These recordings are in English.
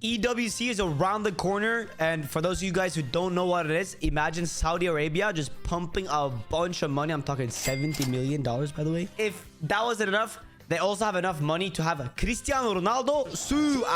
EWC is around the corner, and for those of you guys who don't know what it is, imagine Saudi Arabia just pumping a bunch of money. I'm talking $70 million, by the way. If that wasn't enough, they also have enough money to have Cristiano Ronaldo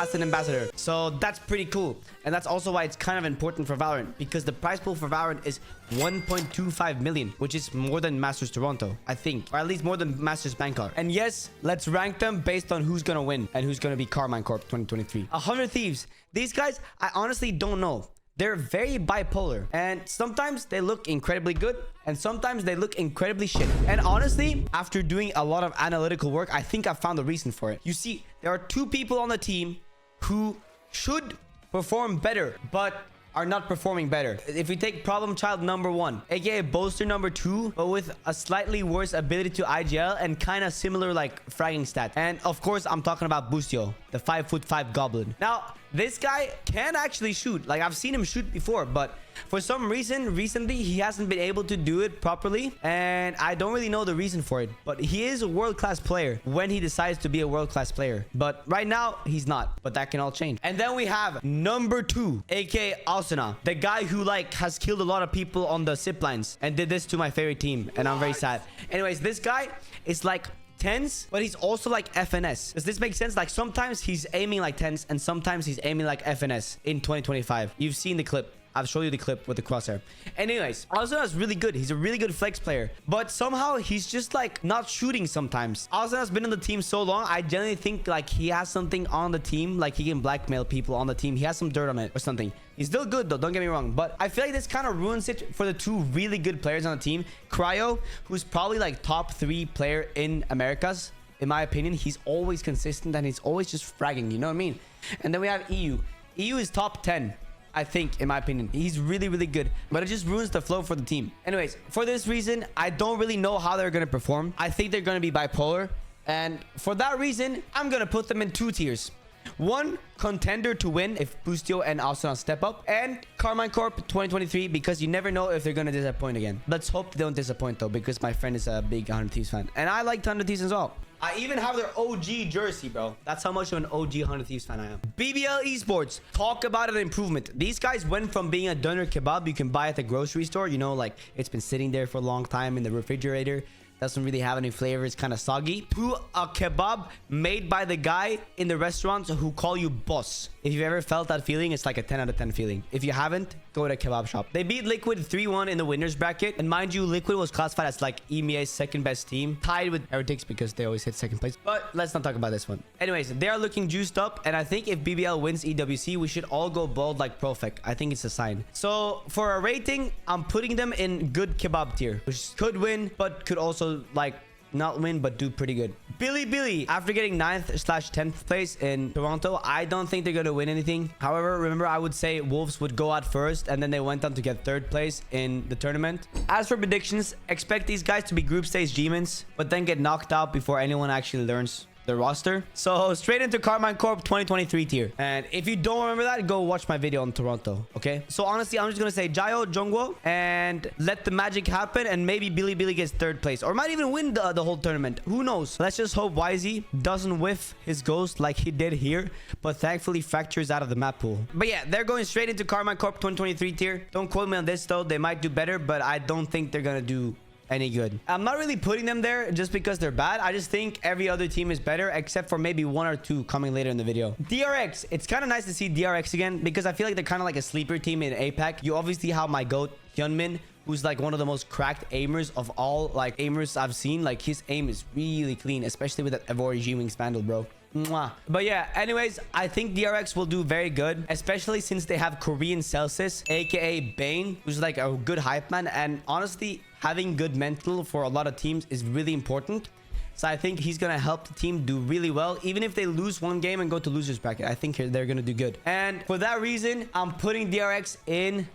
as an ambassador. So that's pretty cool. And that's also why it's kind of important for Valorant, because the prize pool for Valorant is 1.25 million, which is more than Masters Toronto, I think, or at least more than Masters Bangkok. And yes, let's rank them based on who's gonna win and who's gonna be Karmine Corp 2023. 100 Thieves. These guys, I honestly don't know. They're very bipolar, and sometimes they look incredibly good and sometimes they look incredibly shit. And honestly, after doing a lot of analytical work, I think I found the reason for it. You see, there are two people on the team who should perform better but are not performing better. If we take problem child number 1, aka boaster number 2, but with a slightly worse ability to IGL and kind of similar like fragging stat. And of course, I'm talking about Boostio, the 5'5" goblin. Now, this guy can actually shoot. Like, I've seen him shoot before, but for some reason recently he hasn't been able to do it properly, and I don't really know the reason for it. But he is a world-class player when he decides to be a world-class player, but right now he's not. But that can all change. And then we have number 2, aka Asuna, the guy who like has killed a lot of people on the zip lines and did this to my favorite team, and I'm very sad. Anyways, this guy is like tens, but he's also like FNS. Does this make sense? Like, sometimes he's aiming like tens and sometimes he's aiming like FNS in 2025. You've seen the clip. I'll show you the clip with the crosshair. Anyways, Asuna is really good. He's a really good flex player, but somehow he's just like not shooting sometimes. Asuna has been on the team so long. I genuinely think like he has something on the team, like he can blackmail people on the team. He has some dirt on it or something. He's still good though, don't get me wrong, but I feel like this kind of ruins it for the two really good players on the team. Cryo, who's probably like top 3 player in Americas, in my opinion. He's always consistent and he's always just fragging, you know what I mean? And then we have EU. EU is top 10, I think, in my opinion. He's really, really good, but it just ruins the flow for the team. Anyways, for this reason, I don't really know how they're going to perform. I think they're going to be bipolar, and for that reason, I'm going to put them in 2 tiers. 1, contender to win if Boostio and Asuna step up, and Karmine Corp 2023, because you never know if they're going to disappoint again. Let's hope they don't disappoint though, because my friend is a big 100 Thieves fan, and I like 100 Thieves as well. I even have their OG jersey, bro. That's how much of an OG 100 Thieves fan I am. BBL Esports. Talk about an improvement. These guys went from being a doner kebab you can buy at the grocery store. You know, like it's been sitting there for a long time in the refrigerator. Doesn't really have any flavor. It's kind of soggy. To a kebab made by the guy in the restaurants who call you boss. If you've ever felt that feeling, it's like a 10 out of 10 feeling. If you haven't, go to a kebab shop. They beat Liquid 3-1 in the winners bracket. And mind you, Liquid was classified as like EMEA's second best team, tied with Heretics because they always hit second place. But let's not talk about this one. Anyways, they are looking juiced up. And I think if BBL wins EWC, we should all go bold like Profec. I think it's a sign. So for a rating, I'm putting them in good kebab tier, which could win, but could also like not win but do pretty good. Bilibili, after getting 9th/10th place in Toronto, I don't think they're gonna win anything. However, remember, I would say Wolves would go out first and then they went on to get 3rd place in the tournament. As for predictions, expect these guys to be group stage demons, but then get knocked out before anyone actually learns the roster. So straight into Karmine Corp 2023 tier. And if you don't remember that, go watch my video on Toronto, okay? So honestly, I'm just gonna say Jayo, Jongwo, and let the magic happen, and maybe Bilibili gets 3rd place or might even win the whole tournament. Who knows? Let's just hope YZ doesn't whiff his ghost like he did here, but thankfully fractures out of the map pool. But yeah, they're going straight into Karmine Corp 2023 tier. Don't quote me on this though. They might do better, but I don't think they're gonna do any good. I'm not really putting them there just because they're bad. I just think every other team is better except for maybe 1 or 2 coming later in the video. DRX, it's kind of nice to see DRX again because I feel like they're kind of like a sleeper team in APAC. You obviously have my goat Hyunmin, who's like one of the most cracked aimers of all like aimers I've seen. Like his aim is really clean, especially with that Evori G-Wings vandal, bro. Mwah. But yeah, anyways, I think DRX will do very good, especially since they have Korean Celsius, aka Bane, who's like a good hype man. And honestly, having good mental for a lot of teams is really important. So I think he's gonna help the team do really well. Even if they lose 1 game and go to losers bracket, I think they're gonna do good. And for that reason, I'm putting DRX in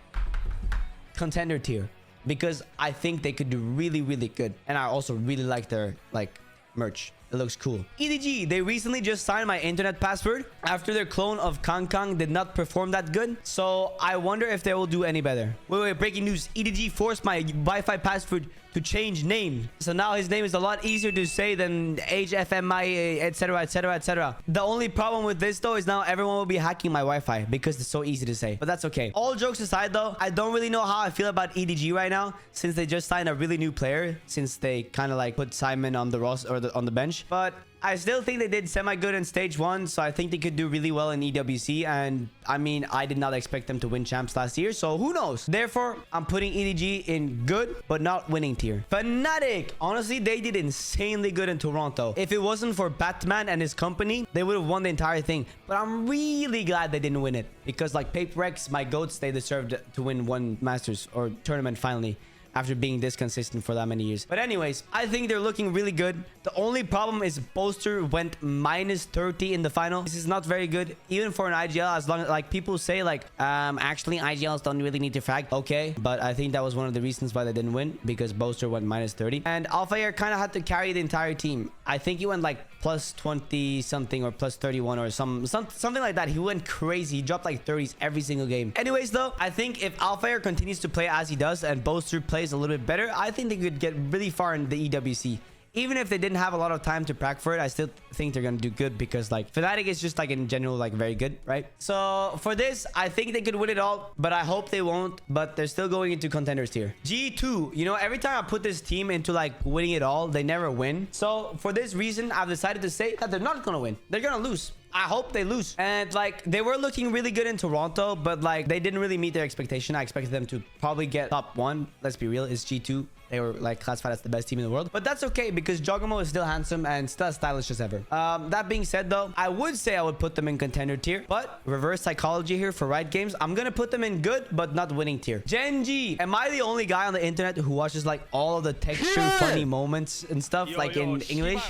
contender tier because I think they could do really, really good. And I also really like their like merch. It looks cool. EDG, they recently just signed my internet password after their clone of Kang Kang did not perform that good. So I wonder if they will do any better. Wait, breaking news. EDG forced my Wi-Fi password to change name. So now his name is a lot easier to say than HFMI, etc, etc, etc. The only problem with this though is now everyone will be hacking my Wi-Fi because it's so easy to say. But that's okay. All jokes aside though, I don't really know how I feel about EDG right now since they just signed a really new player, since they kind of like put Simon on the roster or on the bench. But I still think they did semi-good in stage 1, so I think they could do really well in EWC. And I mean, I did not expect them to win champs last year, so who knows? Therefore, I'm putting EDG in good, but not winning tier. Fnatic, honestly, they did insanely good in Toronto. If it wasn't for Batman and his company, they would have won the entire thing. But I'm really glad they didn't win it, because like PaperX, my GOATs, they deserved to win one Masters or tournament finally, after being this consistent for that many years. But anyways, I think they're looking really good. The only problem is Boaster went -30 in the final. This is not very good, even for an IGL, as long as like people say like, actually IGLs don't really need to frag. Okay, but I think that was one of the reasons why they didn't win, because Boaster went -30. And Alphair kind of had to carry the entire team. I think he went like +20 something or +31 or something like that. He went crazy. He dropped like 30s every single game. Anyways though, I think if Alphair continues to play as he does and Boaster plays a little bit better, I think they could get really far in the EWC. Even if they didn't have a lot of time to prac for it, I still think they're gonna do good, because like Fnatic is just like in general like very good, right? So for this, I think they could win it all, but I hope they won't. But they're still going into contenders tier. G2, you know, every time I put this team into like winning it all, they never win. So for this reason, I've decided to say that they're not gonna win. They're gonna lose. I hope they lose. And like they were looking really good in Toronto, but like they didn't really meet their expectation. I expected them to probably get top 1. Let's be real, it's G2. They were like classified as the best team in the world, but that's okay because Jogomo is still handsome and still as stylish as ever. That being said though, I would say I would put them in contender tier, but reverse psychology here for right games, I'm gonna put them in good but not winning tier. Gen.G, am I the only guy on the internet who watches like all of the texture funny moments and stuff like in English?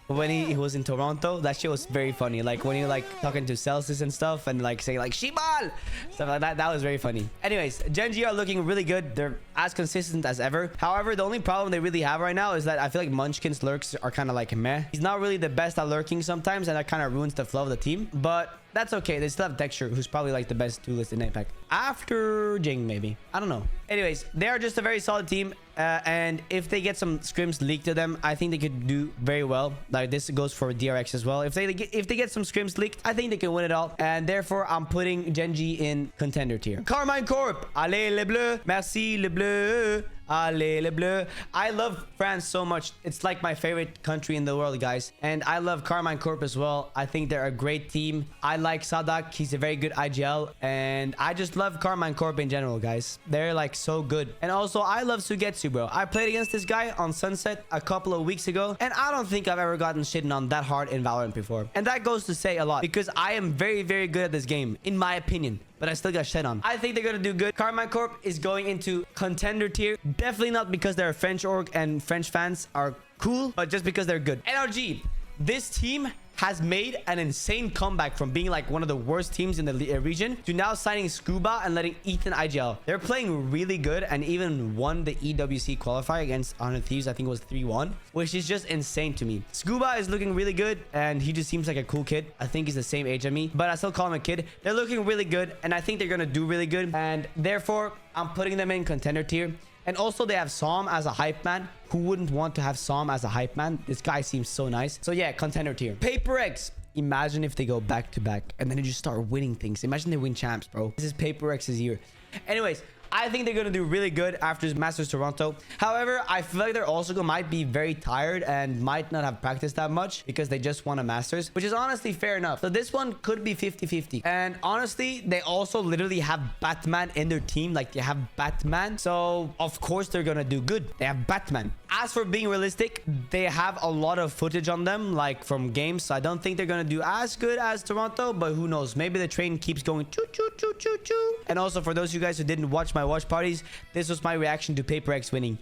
When he was in Toronto, that shit was very funny. Like when he like talking to Celsius and stuff and like saying like Shibal, stuff like that. That was very funny. Anyways, Gen.G are looking really good. They're as consistent as ever. However, the only problem they really have right now is that I feel like Munchkin's lurks are kind of like meh. He's not really the best at lurking sometimes, and that kind of ruins the flow of the team. But that's okay. They still have Texture, who's probably like the best duelist in APAC. After Jing, maybe. I don't know. Anyways, they are just a very solid team. And if they get some scrims leaked to them, I think they could do very well. Like this goes for DRX as well. If they get some scrims leaked, I think they can win it all. And therefore, I'm putting Gen.G in contender tier. Karmine Corp. Allez les bleus. Merci les bleus. Allez les bleus. I love France so much. It's like my favorite country in the world, guys. And I love Karmine Corp as well. I think they're a great team. I like Sadak. He's a very good IGL. And I just love Karmine Corp in general, guys. They're like so good. And also, I love Sugetsu, bro. I played against this guy on Sunset a couple of weeks ago. And I don't think I've ever gotten shitted on that hard in Valorant before. And that goes to say a lot, because I am very, very good at this game, in my opinion. But I still got shit on. I think they're gonna do good. Karmine Corp is going into contender tier. Definitely not because they're a French org and French fans are cool, but just because they're good. NRG, this team has made an insane comeback from being like one of the worst teams in the region to now signing Scuba and letting Ethan IGL. They're playing really good and even won the EWC qualifier against Honor Thieves. I think it was 3-1, which is just insane to me. Scuba is looking really good and he just seems like a cool kid. I think he's the same age as me, but I still call him a kid. They're looking really good and I think they're gonna do really good, and therefore I'm putting them in contender tier. And also they have Som as a hype man. Who wouldn't want to have Som as a hype man? This guy seems so nice. So yeah, contender tier. PaperX. Imagine if they go back to back and then they just start winning things. Imagine they win champs, bro. This is PaperX's year. Anyways, I think they're going to do really good after Masters Toronto. However, I feel like they're also might be very tired and might not have practiced that much because they just won a Masters, which is honestly fair enough. So this one could be 50-50. And honestly, they also literally have Batman in their team. Like they have Batman. So of course they're going to do good. They have Batman. As for being realistic, they have a lot of footage on them, like from games. So I don't think they're going to do as good as Toronto, but who knows? Maybe the train keeps going choo choo choo choo choo. And also for those of you guys who didn't watch my watch parties, this was my reaction to PaperX winning.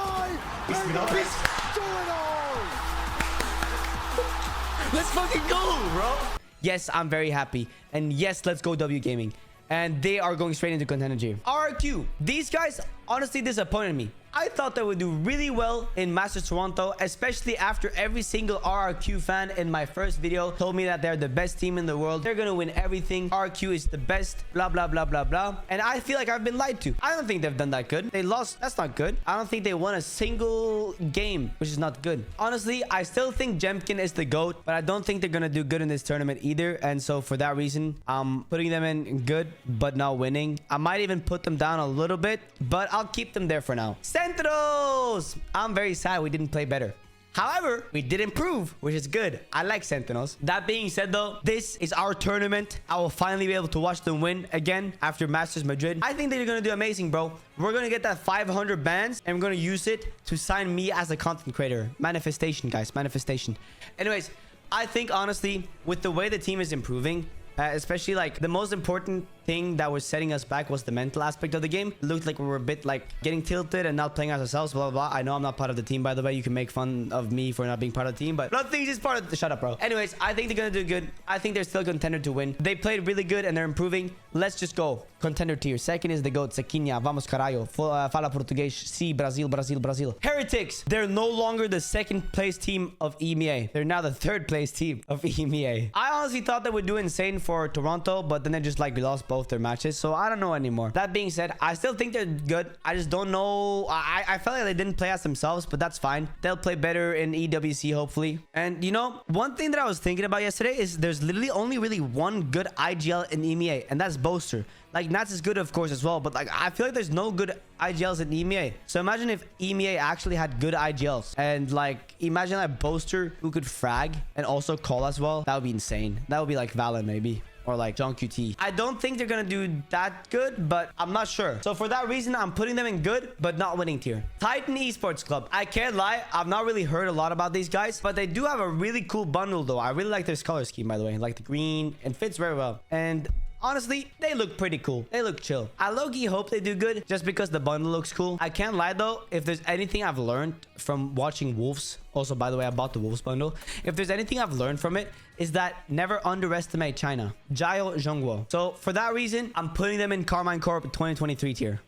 Let's fucking go, bro. Yes, I'm very happy. And yes, let's go W Gaming. And they are going straight into contender tier. RQ, these guys honestly disappointed me. I thought they would do really well in Masters Toronto, especially after every single RRQ fan in my first video told me that they're the best team in the world. They're gonna win everything. RRQ is the best, blah, blah, blah, blah, blah. And I feel like I've been lied to. I don't think they've done that good. They lost. That's not good. I don't think they won a single game, which is not good. Honestly, I still think Gen.G is the GOAT, but I don't think they're gonna do good in this tournament either. And so for that reason, I'm putting them in good, but not winning. I might even put them down a little bit, but I'll keep them there for now. Sentinels! I'm very sad we didn't play better. However, we did improve, which is good. I like Sentinels. That being said, though, this is our tournament. I will finally be able to watch them win again after Masters Madrid. I think they're going to do amazing, bro. We're going to get that 500 bands, and we're going to use it to sign me as a content creator. Manifestation, guys. Manifestation. Anyways, I think, honestly, with the way the team is improving, especially like the most important thing that was setting us back was the mental aspect of the game. It looked like we were a bit like getting tilted and not playing as ourselves, blah, blah, blah. I know I'm not part of the team, by the way. You can make fun of me for not being part of the team, but nothing is part of the... Shut up, bro. Anyways, I think they're going to do good. I think they're still a contender to win. They played really good and they're improving. Let's just go. Contender tier. Second is the GOAT. Sequinha. Vamos, caralho. Fala português. Sí, Brasil, Brasil, Brasil. Heretics. They're no longer the second place team of EMEA. They're now the third place team of EMEA. I honestly thought they would do insane for Toronto, but then they just like lost both their matches. So I don't know anymore. That being said, I still think they're good. I just don't know. I felt like they didn't play as themselves, but that's fine. They'll play better in EWC, hopefully. And you know, one thing that I was thinking about yesterday is there's literally only really one good IGL in EMEA, and that's Boaster. Like, Nats is good, of course, as well, but like I feel like there's no good IGLs in EMEA. So imagine if EMEA actually had good IGLs, and like imagine a Boaster who could frag and also call as well. That would be insane. That would be like Valorant maybe, or like John QT. I don't think they're gonna do that good, but I'm not sure. So for that reason, I'm putting them in good, but not winning tier. Titan Esports Club. I can't lie, I've not really heard a lot about these guys, but they do have a really cool bundle though. I really like this color scheme, by the way. Like the green, and fits very well. And honestly, they look pretty cool. They look chill. I low-key hope they do good just because the bundle looks cool. I can't lie though, if there's anything I've learned from watching Wolves, also by the way, I bought the Wolves bundle. If there's anything I've learned from it, is that never underestimate China. Jiao Zhongguo. So for that reason, I'm putting them in Karmine Corp 2023 tier.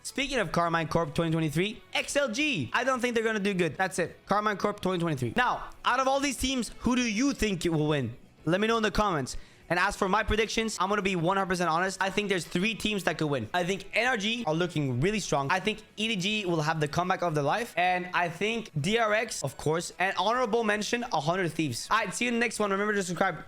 Speaking of Karmine Corp 2023, XLG. I don't think they're gonna do good. That's it. Karmine Corp 2023. Now, out of all these teams, who do you think it will win? Let me know in the comments. And as for my predictions, I'm going to be 100% honest. I think there's 3 teams that could win. I think NRG are looking really strong. I think EDG will have the comeback of their life. And I think DRX, of course. And honorable mention, 100 Thieves. All right, see you in the next one. Remember to subscribe.